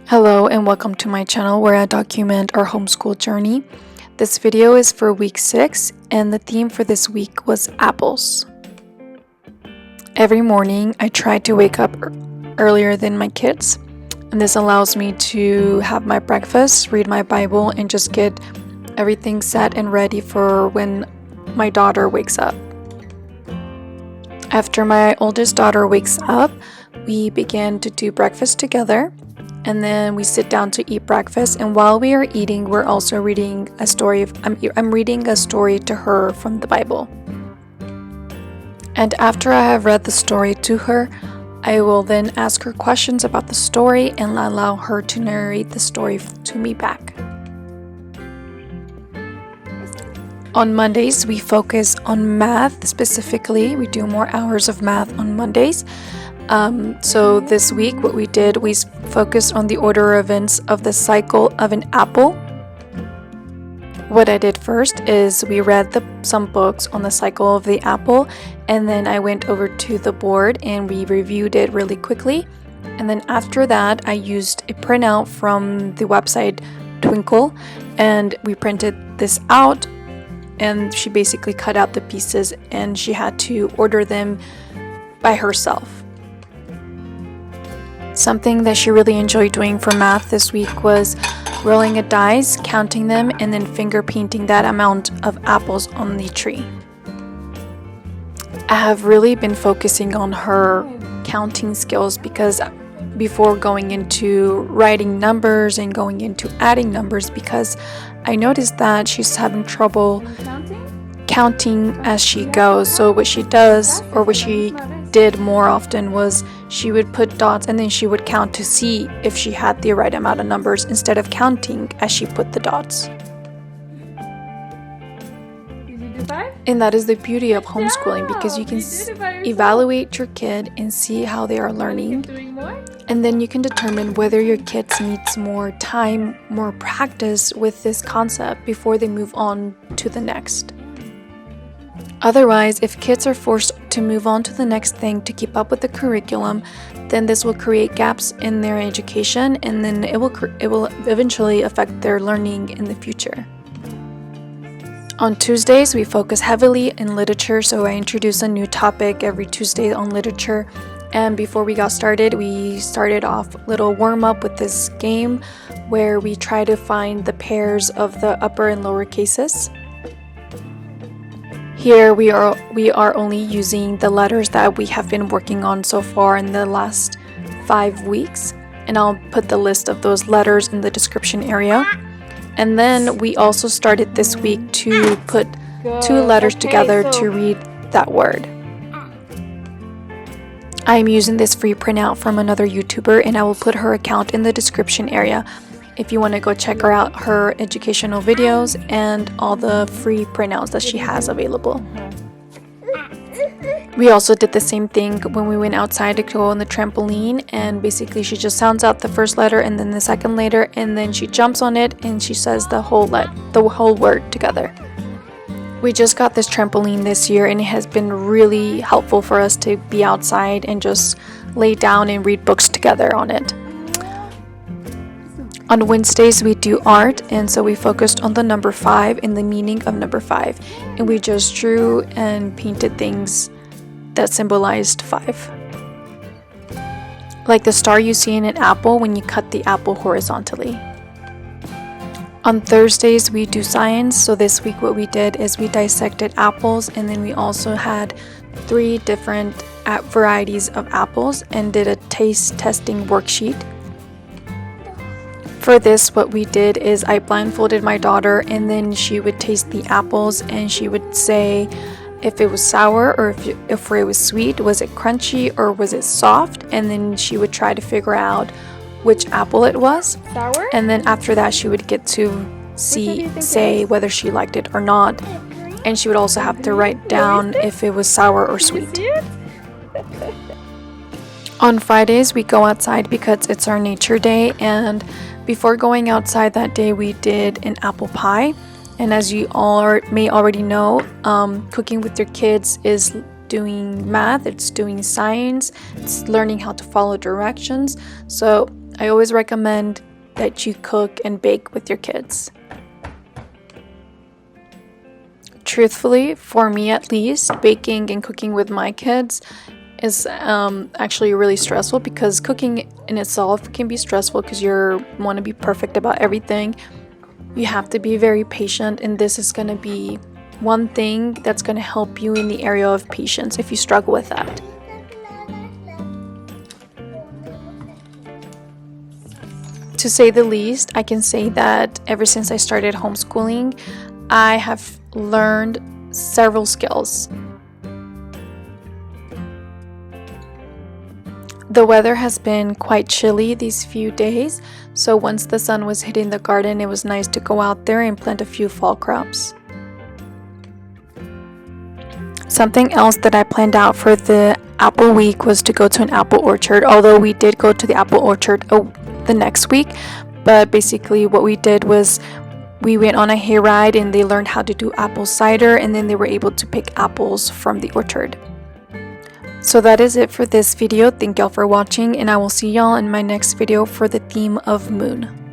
Hello and welcome to my channel where I document our homeschool journey. This video is for week 6 and the theme for this week was apples. Every morning I try to wake up earlier than my kids, and this allows me to have my breakfast, read my Bible, and just get everything set and ready for when my daughter wakes up. After my oldest daughter wakes up, we begin to do breakfast together. And then we sit down to eat breakfast, and while we are eating, we're also reading a story. I'm reading a story to her from the Bible. And after I have read the story to her, I will then ask her questions about the story and allow her to narrate the story to me back. On Mondays, we focus on math specifically. We do more hours of math on Mondays. So this week what we did, we focused on the order of events of the cycle of an apple. What I did first is we read some books on the cycle of the apple, and then I went over to the board and we reviewed it really quickly. And then after that I used a printout from the website Twinkle, and we printed this out, and she basically cut out the pieces and she had to order them by herself. Something that she really enjoyed doing for math this week was rolling a dice, counting them, and then finger painting that amount of apples on the tree. I have really been focusing on her counting skills because before going into writing numbers and going into adding numbers, because I noticed that she's having trouble counting as she goes. So what she does, or what she did more often, was she would put dots and then she would count to see if she had the right amount of numbers instead of counting as she put the dots. And that is the beauty of homeschooling, because you can evaluate your kid and see how they are learning, and then you can determine whether your kids needs more time, more practice with this concept before they move on to the next. Otherwise, if kids are forced to move on to the next thing to keep up with the curriculum, then this will create gaps in their education, and then it will eventually affect their learning in the future. On Tuesdays, we focus heavily in literature, so I introduce a new topic every Tuesday on literature. And before we got started, we started off a little warm-up with this game where we try to find the pairs of the upper and lower cases. Here we are only using the letters that we have been working on so far in the last 5 weeks, and I'll put the list of those letters in the description area. And then we also started this week to put 2 letters together to read that word. I'm using this free printout from another YouTuber, and I will put her account in the description area if you want to go check her out, her educational videos and all the free printouts that she has available. We also did the same thing when we went outside to go on the trampoline, and basically she just sounds out the first letter and then the second letter, and then she jumps on it and she says the whole word together. We just got this trampoline this year, and it has been really helpful for us to be outside and just lay down and read books together on it. On Wednesdays we do art, and so we focused on the number 5 and the meaning of number 5, and we just drew and painted things that symbolized 5. Like the star you see in an apple when you cut the apple horizontally. On Thursdays we do science, so this week what we did is we dissected apples, and then we also had 3 different varieties of apples and did a taste testing worksheet. For this, what we did is I blindfolded my daughter, and then she would taste the apples and she would say if it was sour or if it was sweet, was it crunchy or was it soft, and then she would try to figure out which apple it was. Sour? And then after that she would get to say whether she liked it or not, and she would also have to write down if it was sour or sweet. On Fridays we go outside because it's our nature day, and before going outside that day we did an apple pie. And as you all may already know, cooking with your kids is doing math, it's doing science, it's learning how to follow directions. So I always recommend that you cook and bake with your kids. Truthfully, for me at least, baking and cooking with my kids is actually really stressful, because cooking in itself can be stressful because you want to be perfect about everything. You have to be very patient, and this is going to be one thing that's going to help you in the area of patience if you struggle with that. To say the least, I can say that ever since I started homeschooling, I have learned several skills. The weather has been quite chilly these few days, so once the sun was hitting the garden, it was nice to go out there and plant a few fall crops. Something else that I planned out for the apple week was to go to an apple orchard, although we did go to the apple orchard the next week. But basically what we did was we went on a hayride and they learned how to do apple cider, and then they were able to pick apples from the orchard. So that is it for this video. Thank y'all for watching, and I will see y'all in my next video for the theme of moon.